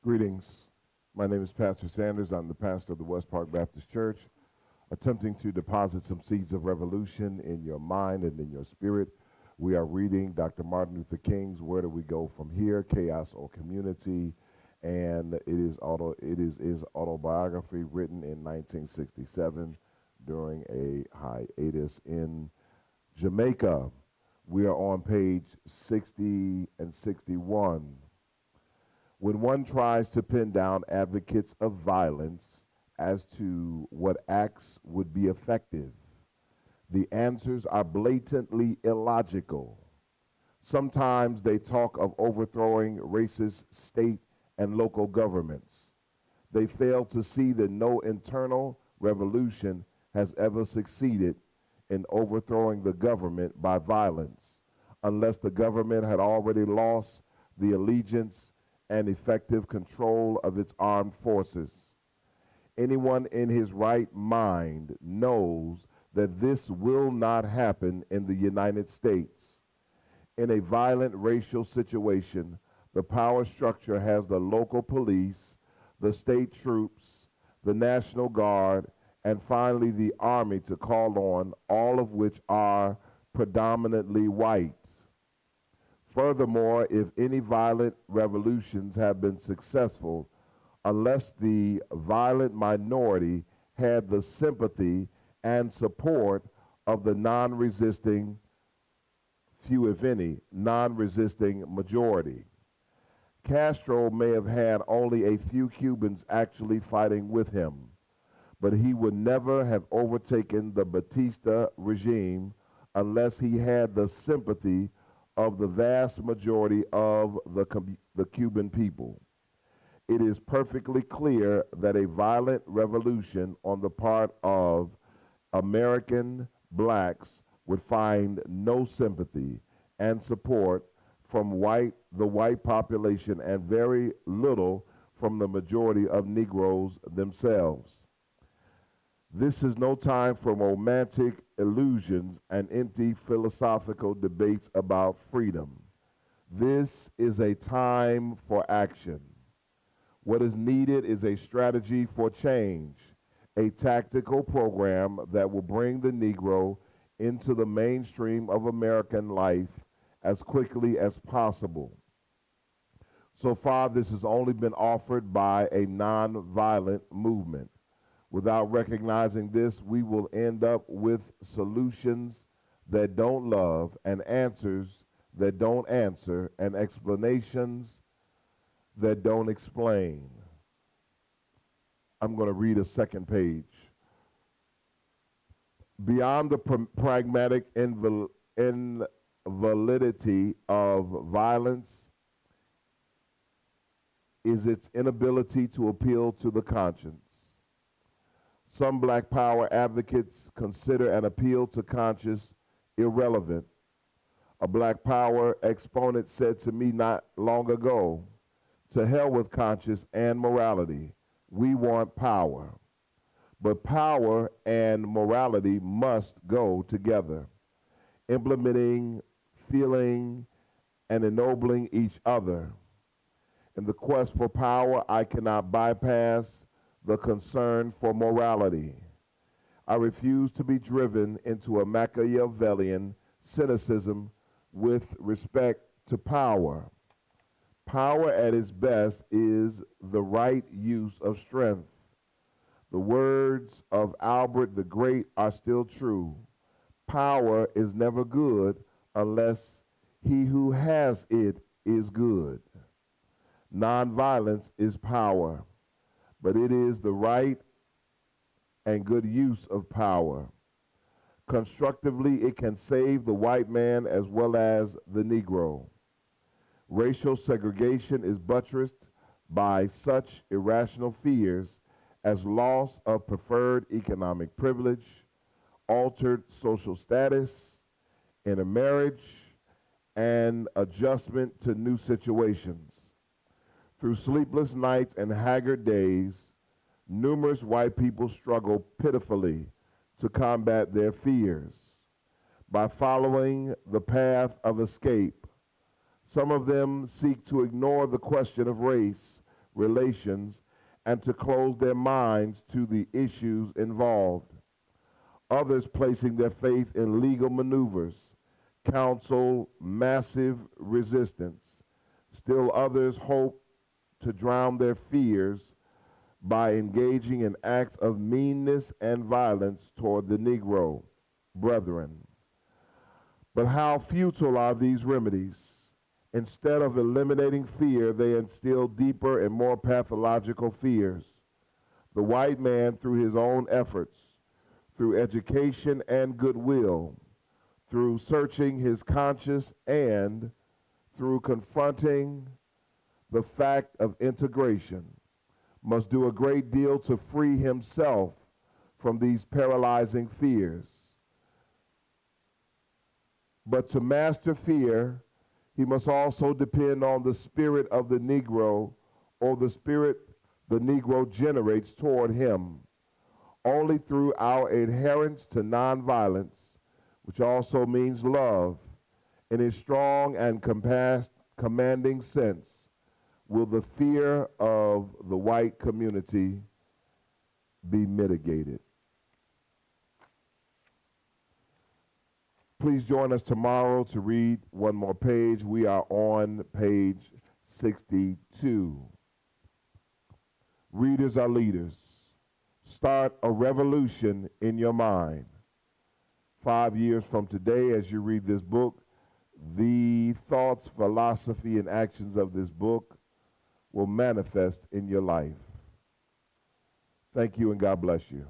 Greetings. My name is Pastor Sanders. I'm the pastor of the West Park Baptist Church, attempting to deposit some seeds of revolution in your mind and in your spirit. We are reading Dr. Martin Luther King's Where Do We Go From Here? Chaos or Community, and it is his autobiography written in 1967 during a hiatus in Jamaica. We are on page 60 and 61. When one tries to pin down advocates of violence as to what acts would be effective, the answers are blatantly illogical. Sometimes they talk of overthrowing racist state and local governments. They fail to see that no internal revolution has ever succeeded in overthrowing the government by violence, unless the government had already lost the allegiance and effective control of its armed forces. Anyone in his right mind knows that this will not happen in the United States. In a violent racial situation, the power structure has the local police, the state troops, the National Guard, and finally the Army to call on, all of which are predominantly white. Furthermore, if any violent revolutions have been successful, unless the violent minority had the sympathy and support of the non-resisting, few if any, non-resisting majority. Castro may have had only a few Cubans actually fighting with him, but he would never have overtaken the Batista regime unless he had the sympathy of the vast majority of the Cuban people. It is perfectly clear that a violent revolution on the part of American blacks would find no sympathy and support from the white population and very little from the majority of Negroes themselves. This is no time for romantic illusions and empty philosophical debates about freedom. This is a time for action. What is needed is a strategy for change, a tactical program that will bring the Negro into the mainstream of American life as quickly as possible. So far, this has only been offered by a nonviolent movement. Without recognizing this, we will end up with solutions that don't love and answers that don't answer and explanations that don't explain. I'm going to read a second page. Beyond the pragmatic invalidity of violence is its inability to appeal to the conscience. Some Black Power advocates consider an appeal to conscience irrelevant. A Black Power exponent said to me not long ago, "To hell with conscience and morality. We want power." But power and morality must go together, implementing, feeling, and ennobling each other. In the quest for power, I cannot bypass the concern for morality. I refuse to be driven into a Machiavellian cynicism with respect to power. Power at its best is the right use of strength. The words of Albert the Great are still true. Power is never good unless he who has it is good. Nonviolence is power, but it is the right and good use of power. Constructively, it can save the white man as well as the Negro. Racial segregation is buttressed by such irrational fears as loss of preferred economic privilege, altered social status, intermarriage, and adjustment to new situations. Through sleepless nights and haggard days, numerous white people struggle pitifully to combat their fears. By following the path of escape, some of them seek to ignore the question of race, relations and to close their minds to the issues involved. Others placing their faith in legal maneuvers counsel massive resistance. Still others hope to drown their fears by engaging in acts of meanness and violence toward the Negro brethren. But how futile are these remedies? Instead of eliminating fear, they instill deeper and more pathological fears. The white man, through his own efforts, through education and goodwill, through searching his conscience and through confronting the fact of integration, must do a great deal to free himself from these paralyzing fears. But to master fear, he must also depend on the spirit of the Negro, or the spirit the Negro generates toward him. Only through our adherence to nonviolence, which also means love, in a strong and commanding sense, will the fear of the white community be mitigated. Please join us tomorrow to read one more page. We are on page 62. Readers are leaders. Start a revolution in your mind. 5 years from today, as you read this book, the thoughts, philosophy, and actions of this book will manifest in your life. Thank you, and God bless you.